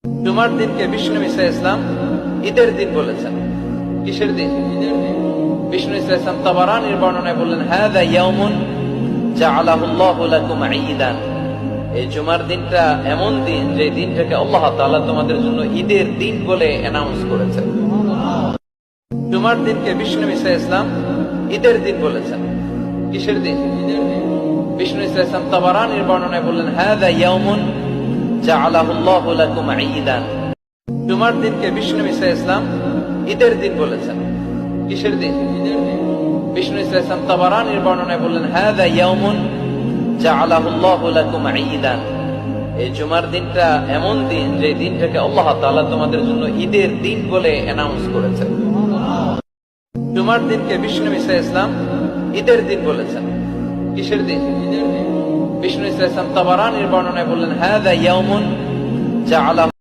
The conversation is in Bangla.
জুমার দিনকে বিষ্ণু ঈসা ইসলাম ঈদের দিন বলেছেন। কিসের দিন? বিষ্ণু ঈসা ইসলাম তাবারানীর বর্ণনায় বললেন, হাযা ইয়াউমুন জাআলাহুল্লাহু লাকুম ঈদান। এই জুমার দিনটা এমন দিন যে দিনটাকে আল্লাহ তাআলা তোমাদের জন্য ঈদের দিন বলে অ্যানাউন্স করেছেন। জুমার দিনকে বিষ্ণু ঈসা ইসলাম ঈদের দিন বলেছেন। কিসের দিন? বিষ্ণু ঈসা ইসলাম তাবারানীর বর্ণনায় বললেন, হাযা ইয়াউমুন জাআলাহুল্লাহু লাকুম ঈদান। জুমার দিনকে বিষ্ণু ঈসা ইসলাম ঈদের দিন বলেছেন। কিসের দিন? বিষ্ণু ঈসা ইসলাম তাবারানীর বর্ণনায় বললেন, হাযা ইয়াউমুন জাআলাহুল্লাহু লাকুম ঈদান। এই জুমার দিনটা এমন দিন যে দিনটাকে আল্লাহ তাআলা তোমাদের জন্য ঈদের দিন বলে অ্যানাউন্স করেছেন। জুমার দিনকে বিষ্ণু ঈসা ইসলাম ঈদের দিন বলেছেন। কিসের দিন? বিষ্ণু ঈসা ইসলাম তাবারানীর বর্ণনায় বললেন, হাযা ইয়াউমুন জাআলা